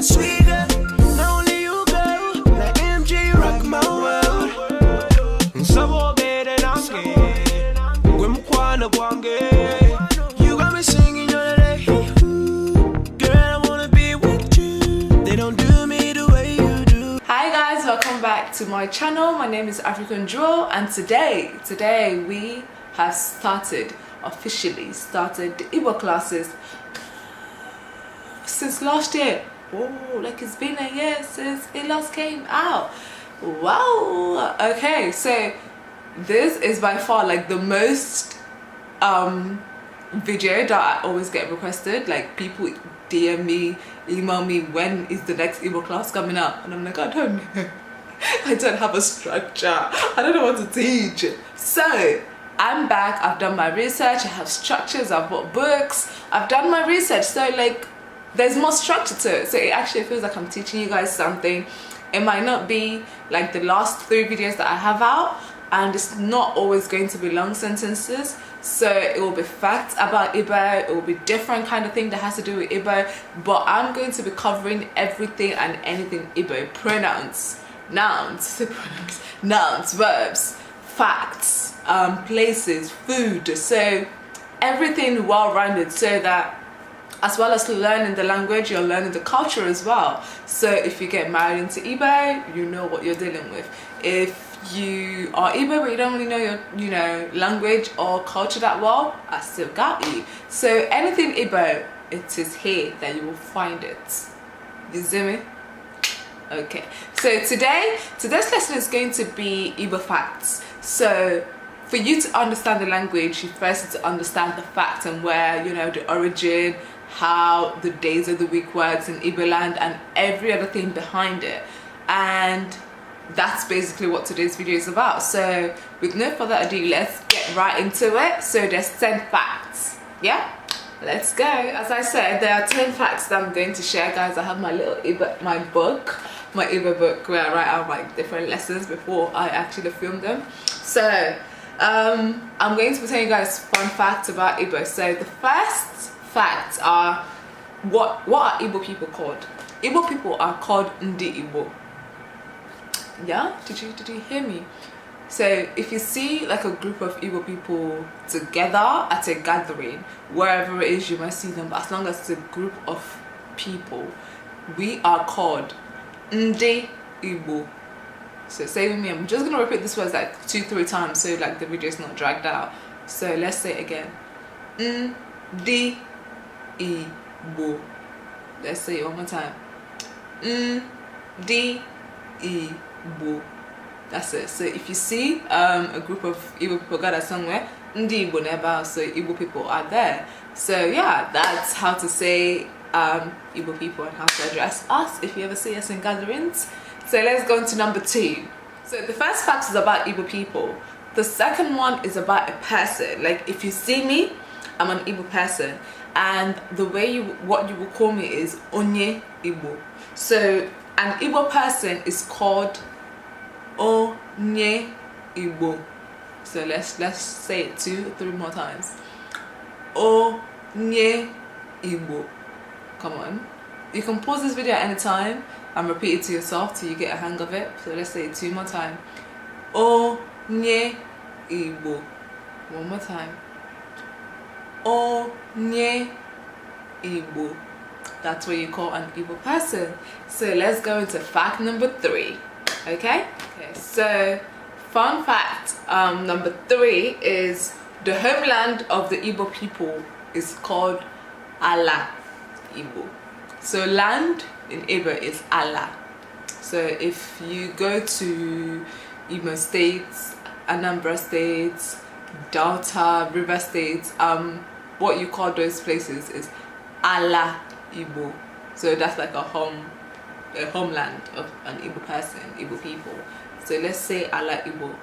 sweet girl. Not only you, girl. Like MJ, rock my world. So bad and I'm scared. You got me singing all day. Girl, I wanna be with you. They don't do me the way you do. Hi guys, welcome back to my channel. My name is African Draw, and today we have officially started the Igbo classes since last year. Oh, like it's been a year since it last came out. Wow. Okay, so this is by far like the most video that I always get requested. Like people DM me, email me, when is the next Igbo class coming up, and I'm like, I don't know. I don't have a structure. I don't know what to teach. So I'm back. I've done my research. I have structures. I've bought books. I've done my research. So like there's more structure to it. So it actually feels like I'm teaching you guys something. It might not be like the last 3 videos that I have out, and it's not always going to be long sentences. So it will be facts about Igbo. It will be different kind of thing that has to do with Igbo. But I'm going to be covering everything and anything Igbo. Pronouns, nouns, nouns, verbs, facts, places, food. So everything well-rounded, so that as well as learning the language, you're learning the culture as well. So if you get married into Igbo, you know what you're dealing with. If you are Igbo but you don't really know your language or culture that well, I still got you. So anything Igbo, it is here that you will find it. You see me? Okay, so today's lesson is going to be Igbo facts. So for you to understand the language, you first need to understand the facts and where, the origin, how the days of the week works in Igbo land, and every other thing behind it. And that's basically what today's video is about. So with no further ado, let's get right into it. So there's 10 facts. Yeah, let's go. As I said, there are 10 facts that I'm going to share, guys. I have my little my Igbo book where I write out like different lessons before I actually film them. So I'm going to be telling you guys fun facts about Igbo. So the first facts are what are Igbo people called? Igbo people are called Ndi Igbo. Yeah, did you hear me? So if you see like a group of Igbo people together at a gathering, wherever it is you might see them, but as long as it's a group of people, we are called Ndi Igbo. So say with me, I'm just gonna repeat this word like 2-3 times so like the video is not dragged out. So let's say it again. Ndi Igbo. Let's say it one more time. Ndi Igbo. That's it. So if you see a group of Igbo people gathered somewhere, Ndi Igbo never, so Igbo people are there. So yeah, that's how to say Igbo people and how to address us if you ever see us in gatherings. So let's go into number 2. So the first fact is about Igbo people. The second one is about a person. Like if you see me, I'm an Igbo person, and the way what you will call me is Onye Igbo. So an Igbo person is called Onye Igbo. So let's say it 2-3 more times. Onye Igbo. Come on. You can pause this video at any time and repeat it to yourself till you get a hang of it. So let's say it 2 more times. Onye Igbo. One more time. Onye Igbo. That's what you call an Igbo person. So let's go into fact number 3. Okay, so fun fact number 3 is the homeland of the Igbo people is called Ala Igbo. So land in Igbo is Ala. So if you go to Imo states, Anambra states, Delta, River states, what you call those places is Ala Igbo. So that's like a homeland of an Igbo person, Igbo people. So let's say Ala Igbo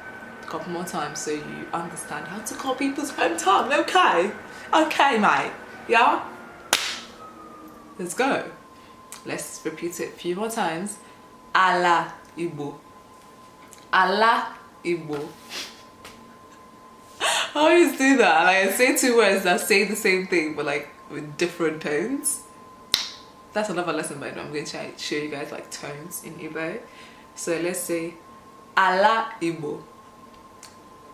a couple more times so you understand how to call people's hometown. Okay mate, yeah, let's go. Let's repeat it a few more times. Ala Igbo. Ala Igbo. I always do that. Like I say 2 words that say the same thing but like with different tones. that's another lesson, but I'm going to try to show you guys like tones in Igbo. So let's say Ala Igbo.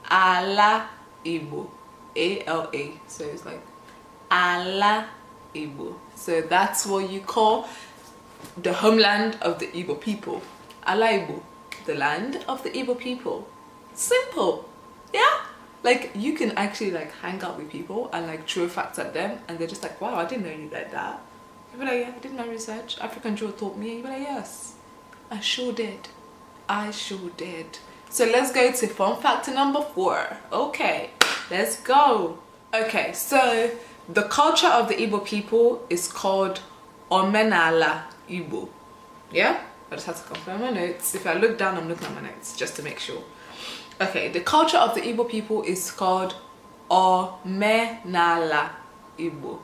Ala Igbo. A-L-A. So it's like Ala Igbo. So that's what you call the homeland of the Igbo people. Ala Igbo. The land of the Igbo people. Simple. Yeah? Like you can actually like hang out with people and like throw facts at them and they're just like, wow, I didn't know you like that. You'll be like, yeah, I did my research. African Joe taught me. You'll be like, yes, I sure did. I sure did. So let's go to fun fact number 4. Okay, let's go. Okay, so the culture of the Igbo people is called Omenala Igbo. Yeah? I just have to confirm my notes. If I look down, I'm looking at my notes just to make sure. Okay, the culture of the Igbo people is called Omenala Igbo.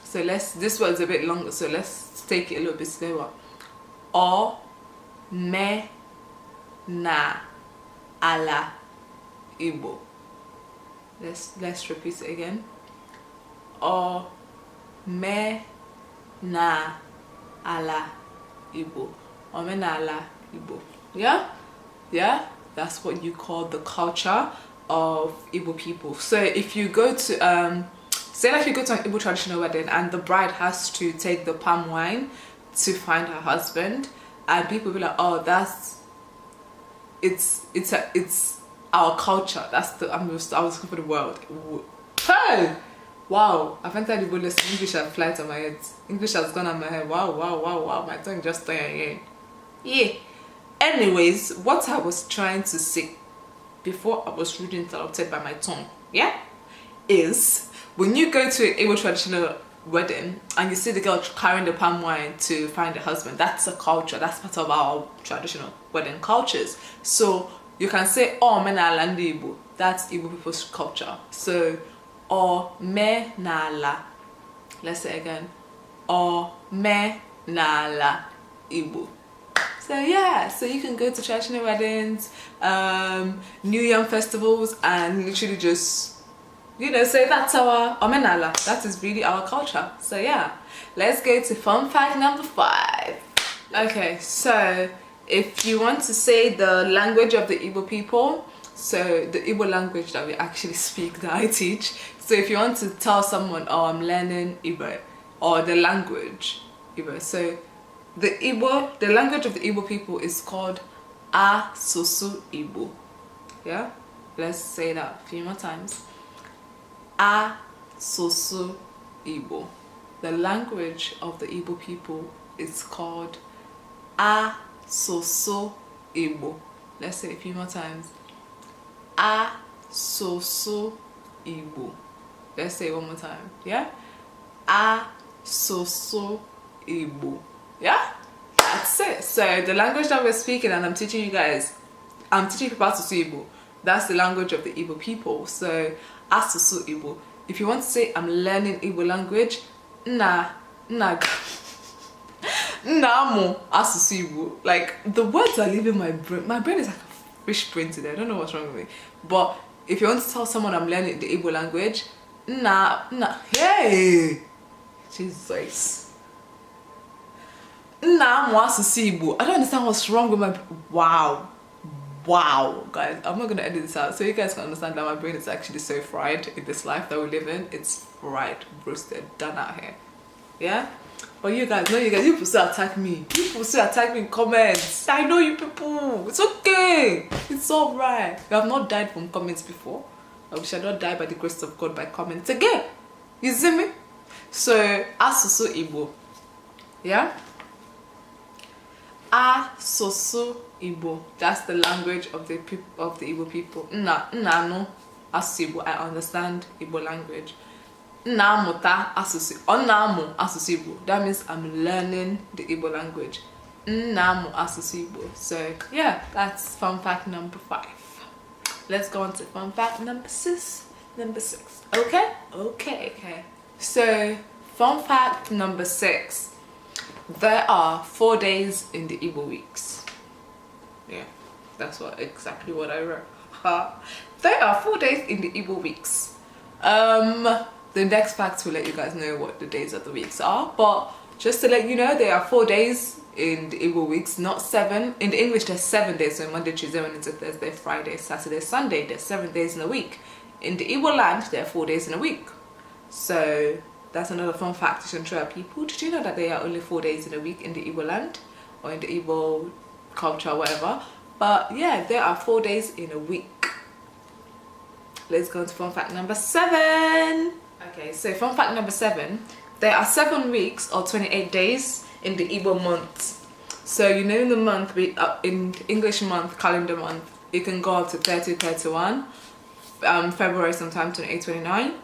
So this word's a bit longer, so let's take it a little bit slower. Omenala Igbo. Let's repeat it again. Omenala Igbo. Omenala Igbo. Yeah? Yeah? That's what you call the culture of Igbo people. So if you go to say like you go to an Igbo traditional wedding and the bride has to take the palm wine to find her husband, and people be like, oh, it's our culture. That's the I was looking for the word. Hey! Wow, I've entered the English has flight on my head. English has gone on my head. Wow. My tongue just turning. Yeah. Anyways, what I was trying to say before I was rudely interrupted by my tongue, yeah, is when you go to an Igbo traditional wedding and you see the girl carrying the palm wine to find a husband, that's a culture. That's part of our traditional wedding cultures. So you can say, oh, menala ndi Igbo. That's Igbo people's culture. So, oh, menala. Let's say again. Oh, menala Igbo. So yeah, so you can go to traditional weddings, New Year festivals, and literally just, you know, say that's our omenala. That is really our culture. So yeah, let's go to fun fact number 5. Okay, so if you want to say the language of the Igbo people, so the Igbo language that we actually speak, that I teach. So if you want to tell someone, oh, I'm learning Igbo, or the language Igbo, so the language of the Igbo people is called Asusu Igbo. Yeah, let's say that a few more times. Asusu Igbo. The language of the Igbo people is called Asusu Igbo. Let's say a few more times. Asusu Igbo. Let's say it one more time. Yeah, Asusu Igbo. Yeah, that's it. So the language that we're speaking and I'm teaching you guys, I'm teaching people how to say Igbo. That's the language of the Igbo people. So Asusu Igbo. If you want to say I'm learning Igbo language, namu Asusu Igbo. Like the words are leaving my brain. My brain is like a fish brain today. I don't know what's wrong with me. But if you want to tell someone I'm learning the Igbo language, hey, Jesus. Namu Asusu Igbo. I don't understand what's wrong with my wow guys, I'm not gonna edit this out so you guys can understand that my brain is actually so fried in this life that we live in. It's fried, roasted, done out here. Yeah, but you guys, you people still attack me. You people still attack me in comments. I know you people. It's okay, it's all right. You have not died from comments before. We shall not die by the grace of God by comments again. You see me? So Asusu Igbo. Yeah, Asusu Igbo. That's the language of the Igbo people. No Asusu Igbo. I understand Igbo language. Namuta Asusu. Onamu Asusu Igbo. That means I'm learning the Igbo language. Namu Asusu Igbo. So yeah, that's fun fact number 5. Let's go on to fun fact number 6. Okay. So fun fact number 6. There are 4 days in the Igbo weeks. Yeah, that's exactly what I wrote. There are 4 days in the Igbo weeks. The next fact will let you guys know what the days of the weeks are, but Just to let you know, there are 4 days in the Igbo weeks, not 7. In the English, there's 7 days. So Monday, Tuesday, Wednesday, Thursday, Friday, Saturday, Sunday. There's 7 days in a week. In the Igbo land, there are 4 days in a week. So that's another fun fact you should throw at people. Did you know that there are only 4 days in a week in the Igbo land? Or in the Igbo culture, whatever. But yeah, there are 4 days in a week. Let's go into fun fact number 7. Okay, so fun fact number 7. There are 7 weeks or 28 days in the Igbo month. So you know in the month, in English month, calendar month, it can go up to 30, 31. February sometime 28, 29.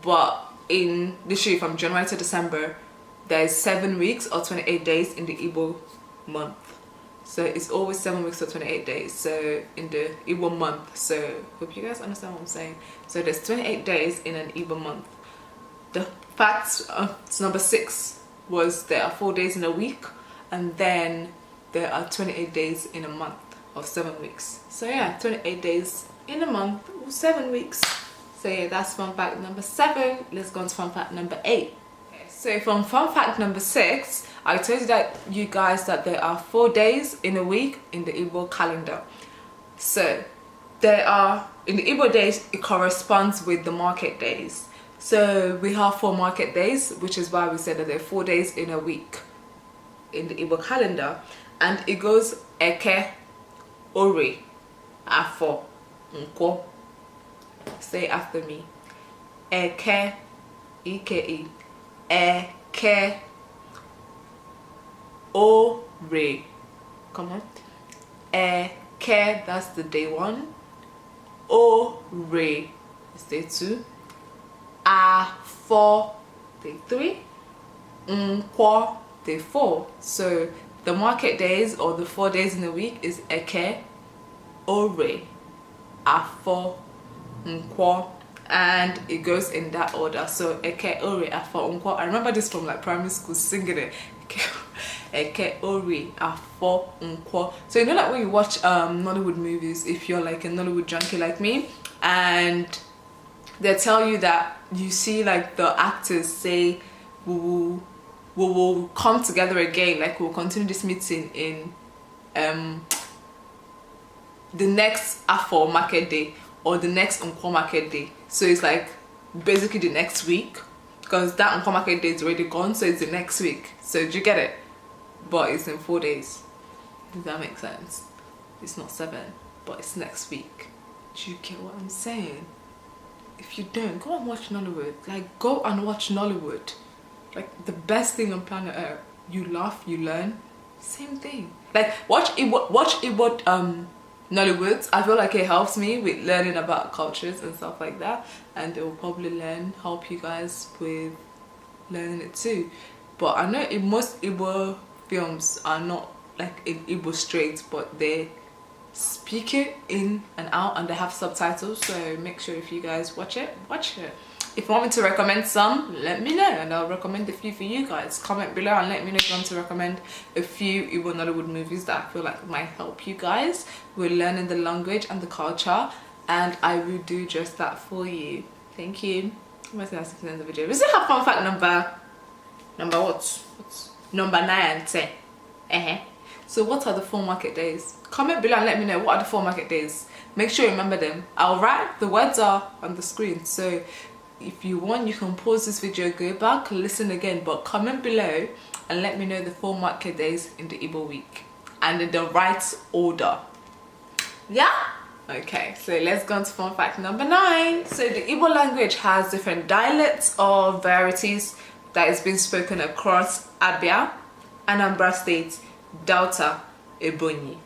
But in literally from January to December, there's 7 weeks or 28 days in the Igbo month. So it's always 7 weeks or 28 days. So in the Igbo month. So hope you guys understand what I'm saying. So there's 28 days in an Igbo month. The facts number 6 was there are 4 days in a week, and then there are 28 days in a month of 7 weeks. So yeah, 28 days in a month of 7 weeks. So yeah, that's fun fact number 7. Let's go on to fun fact number 8. Okay, so from fun fact number 6, I told you guys that there are 4 days in a week in the Igbo calendar. So there are, in the Igbo days, it corresponds with the market days. So we have 4 market days, which is why we said that there are 4 days in a week in the Igbo calendar. And it goes Eke, Ori, Afo, Nkwo. Say after me. Eke, Ike, Eke, Ori. Come on. Eke, that's the day 1. Ori is day 2. Afo, day 3. Nkwo, day 4. So the market days or the 4 days in a week is Eke, Ore, Afo, Nkwo, and it goes in that order. So Eke, Ore, Afo, Nkwo. I remember this from like primary school, singing it. Eke, Ore, Afo, Nkwo. So you know that when you watch Nollywood movies, if you're like a Nollywood junkie like me, and they tell you that you see like the actors say we will come together again, like we'll continue this meeting in the next Afo market day or the next Nkwo market day. So it's like basically the next week, because that Nkwo market day is already gone, so it's the next week. So do you get it? But it's in 4 days. Does that make sense? It's not 7, but it's next week. Do you get what I'm saying? If you don't, go and watch Nollywood. Like, go and watch Nollywood. Like, the best thing on planet Earth. You laugh, you learn. Same thing. Like, watch Igbo Nollywood. I feel like it helps me with learning about cultures and stuff like that. And it will probably help you guys with learning it too. But I know most Igbo films are not like in Igbo straight, but they speak it in and out, and they have subtitles. So make sure if you guys watch it. If you want me to recommend some, let me know, and I'll recommend a few for you guys. Comment below and let me know if you want to recommend a few Igbo Nollywood movies that I feel like might help you guys with learning the language and the culture, and I will do just that for you. Thank you. I'm going to end the video. We still have fun fact number what? Number 9 and 10. So what are the 4 market days? Comment below and let me know what are the 4 market days. Make sure you remember them. I'll write, the words are on the screen. So if you want, you can pause this video, go back, listen again, but comment below and let me know the 4 market days in the Igbo week and in the right order. Yeah? Okay, so let's go on to fun fact number 9. So the Igbo language has different dialects or varieties that is being spoken across Abia, Anambra State, Delta, Ebonyi,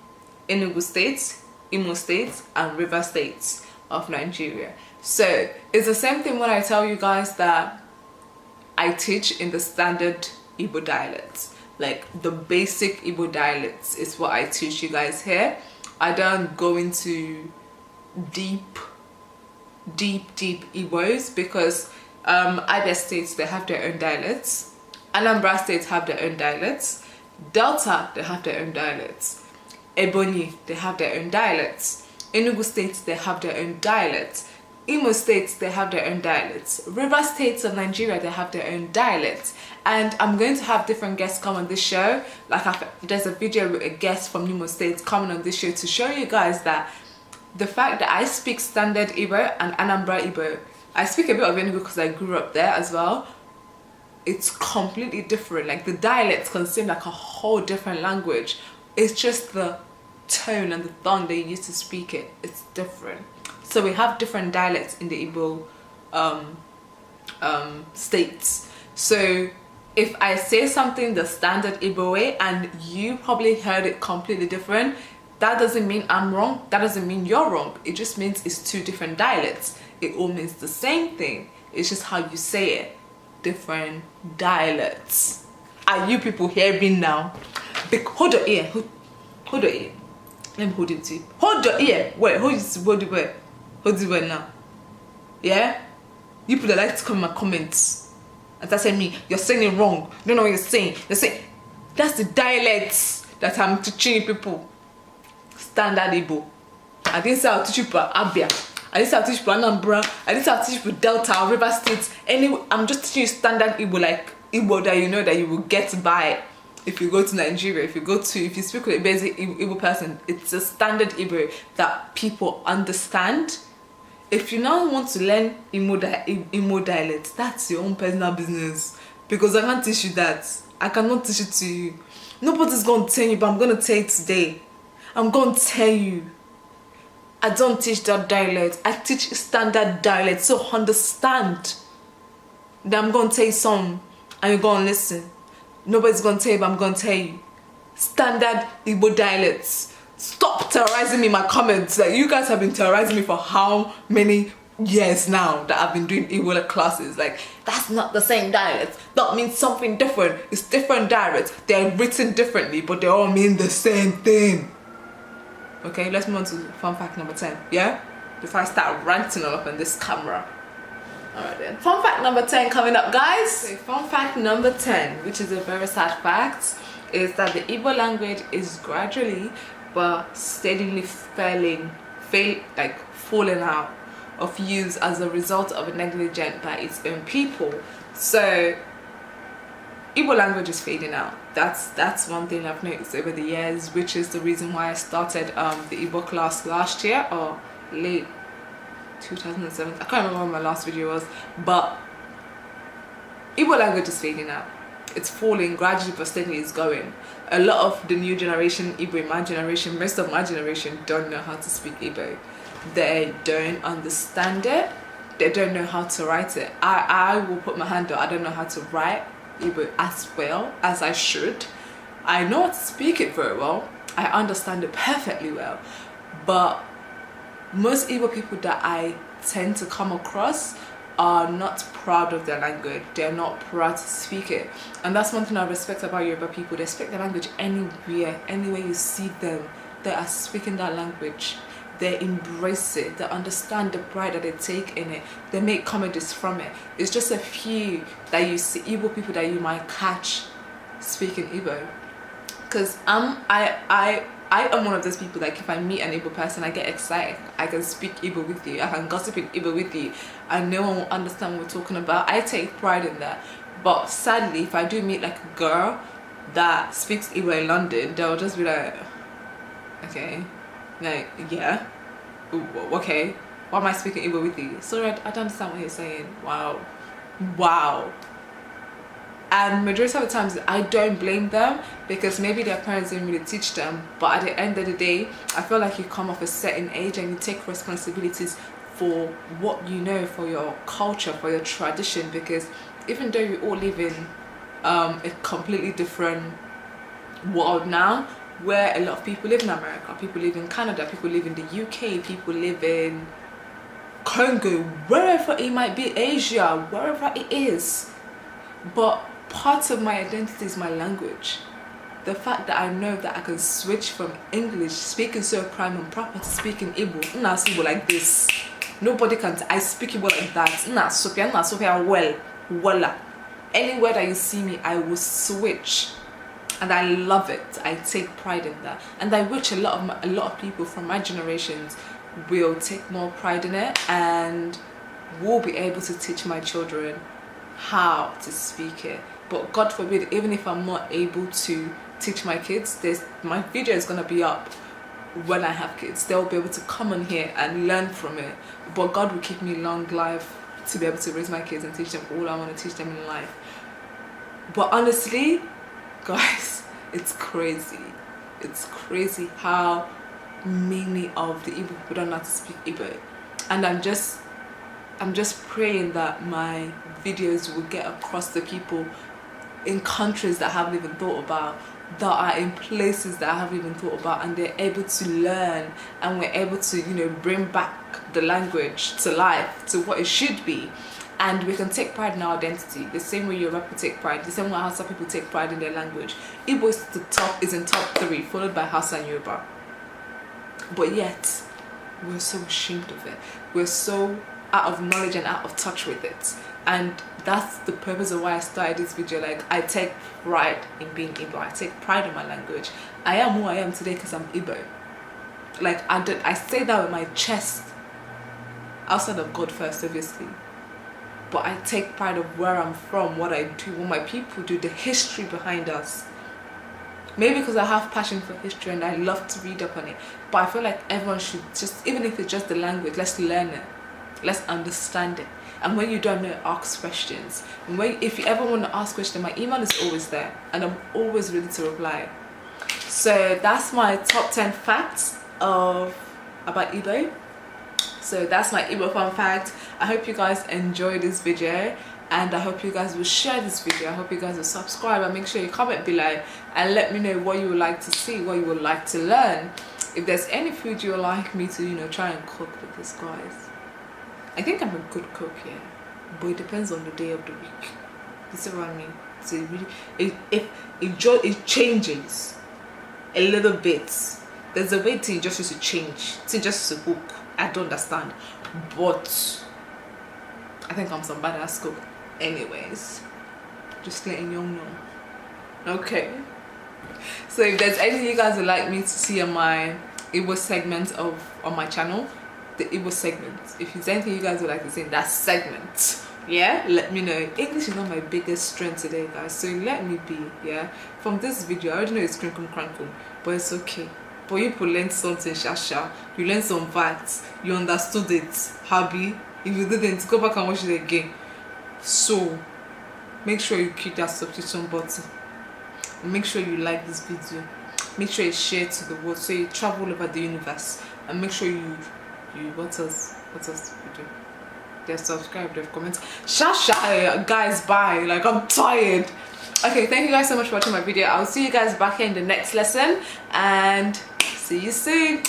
Enugu State, Imo State, and River States of Nigeria. So it's the same thing when I tell you guys that I teach in the standard Igbo dialects. Like the basic Igbo dialects is what I teach you guys here. I don't go into deep Igbos, because Abia states, they have their own dialects. Anambra states have their own dialects. Delta, they have their own dialects. Ebonyi, they have their own dialects. Enugu states, they have their own dialects. Imo states, they have their own dialects. River states of Nigeria, they have their own dialects. And I'm going to have different guests come on this show. Like there's a video with a guest from Imo State coming on this show to show you guys that the fact that I speak standard Igbo and Anambra Igbo, I speak a bit of Enugu because I grew up there as well. It's completely different. Like the dialects can seem like a whole different language. It's just the tone and the tongue they use to speak it. It's different. So we have different dialects in the Igbo states. So if I say something the standard Igbo way and you probably heard it completely different, that doesn't mean I'm wrong. That doesn't mean you're wrong. It just means it's two different dialects. It all means the same thing. It's just how you say it. Different dialects. Are you people hearing now? Hold your ear. Hold your ear. Let me hold it to you. Hold your ear. Wait, hold it where? Hold it where now? Yeah? You people that like to come in my comments and start saying me, you're saying it wrong. You don't know what you're saying. They're saying, that's the dialects that I'm teaching you people. Standard Igbo. I didn't say I'll teach you for Abia. I didn't say I'll teach you for Anambra. I didn't say I'll teach you for Delta or River States. Anyway, I'm just teaching you standard Igbo, like Igbo that you know that you will get by if you go to Nigeria. If you speak with a basic Igbo person, it's a standard Igbo that people understand. If you now want to learn Imo dialects, that's your own personal business. Because I can't teach you that. I cannot teach it to you. Nobody's going to tell you, but I'm going to tell you today. I'm going to tell you. I don't teach that dialect. I teach standard dialect. So understand. Then I'm going to tell you some and you're going to listen. Nobody's going to tell you, but I'm going to tell you. Standard Igbo dialects. Stop terrorizing me in my comments. Like, you guys have been terrorizing me for how many years now that I've been doing Igbo classes. Like, that's not the same dialect. That means something different. It's different dialects. They're written differently, but they all mean the same thing. Okay, let's move on to fun fact number 10. Yeah? Before I start ranting all up on this camera. Alright then. Fun fact number 10 coming up, guys. So, fun fact number 10, which is a very sad fact, is that the Igbo language is gradually but steadily falling out of use as a result of negligence by its own people. So Igbo language is fading out. That's one thing I've noticed over the years, which is the reason why I started the Igbo class last year or late 2007. I can't remember when my last video was, but Igbo language is fading out. It's falling gradually but steadily. It's going. A lot of the new generation, Igbo, my generation, most of my generation don't know how to speak Igbo. They don't understand it. They don't know how to write it. I will put my hand up. I don't know how to write Igbo as well as I should. I know how to speak it very well. I understand it perfectly well. But most Igbo people that I tend to come across are not proud of their language. They're not proud to speak it. And that's one thing I respect about Yoruba people. They speak their language anywhere you see them. They are speaking that language. They embrace it. They understand the pride that they take in it. They make comedies from it. It's just a few that you see, Igbo people that you might catch speaking Igbo. Because I am one of those people, like if I meet an Igbo person, I get excited. I can speak Igbo with you. I can gossip in Igbo with you. And no one will understand what we're talking about. I take pride in that. But sadly, if I do meet like a girl that speaks Igbo in London, they'll just be like, okay, like, yeah, okay, why am I speaking Igbo with you? Sorry, I don't understand what you're saying. Wow. And majority of the times I don't blame them, because maybe their parents didn't really teach them. But at the end of the day, I feel like you come of a certain age and you take responsibilities for what you know, for your culture, for your tradition. Because even though we all live in a completely different world now, where a lot of people live in America, people live in Canada, people live in the UK, people live in Congo, wherever it might be, Asia, wherever it is. But part of my identity is my language. The fact that I know that I can switch from English, speaking so prime and proper, to speaking Igbo. Nah, Igbo like this. Nobody can. I speak Igbo like that. Nah, Sophia, well, voila. Anywhere that you see me, I will switch, and I love it. I take pride in that, and I wish a lot of people from my generations will take more pride in it, and will be able to teach my children how to speak it. But God forbid, even if I'm not able to teach my kids, my video is going to be up when I have kids. They'll be able to come on here and learn from it. But God will keep me long life to be able to raise my kids and teach them all I want to teach them in life. But honestly, guys, it's crazy. It's crazy how many of the Igbo people don't know how to speak Igbo. And I'm just praying that my videos will get across to people in countries that I haven't even thought about, that are in places that I haven't even thought about, and they're able to learn, and we're able to, you know, bring back the language to life, to what it should be. And we can take pride in our identity, the same way Yoruba people take pride, the same way Hausa people take pride in their language. Igbo is in top 3, followed by Hausa and Yoruba. But yet, we're so ashamed of it. We're so out of knowledge and out of touch with it. And that's the purpose of why I started this video. Like, I take pride in being Igbo. I take pride in my language. I am who I am today because I'm Igbo. Like, I say that with my chest, outside of God first, obviously. But I take pride of where I'm from, what I do, what my people do, the history behind us. Maybe because I have passion for history and I love to read up on it. But I feel like everyone should just, even if it's just the language, let's learn it. Let's understand it. And when you don't know, ask questions. And if you ever want to ask questions, my email is always there. And I'm always ready to reply. So that's my top 10 facts about Igbo. So that's my Igbo fun fact. I hope you guys enjoyed this video. And I hope you guys will share this video. I hope you guys will subscribe, and make sure you comment below and let me know what you would like to see, what you would like to learn. If there's any food you would like me to, you know, try and cook with this, guys. I think I'm a good cook, yeah, but it depends on the day of the week. You see what I mean? So it changes a little bit. There's a way to just used to change, to just to cook. I don't understand, but I think I'm some badass cook. Anyways, just letting you know. Okay. So if there's anything you guys would like me to see on my Igbo segment on my channel, the Igbo segment, if there's anything you guys would like to see in that segment, yeah, let me know. English is not my biggest strength today, guys, so let me be. Yeah, from this video I already know it's crinkle crankle, but it's okay. But you learned something, shasha, you learned some facts, you understood it, happy. If you didn't, go back and watch it again. So make sure you click that subscription button, make sure you like this video, make sure you share it to the world, so you travel over the universe, and make sure you what else we do? They've subscribed, they've commented. Shasha, guys, bye. Like, I'm tired. Okay, thank you guys so much for watching my video. I'll see you guys back here in the next lesson, and see you soon.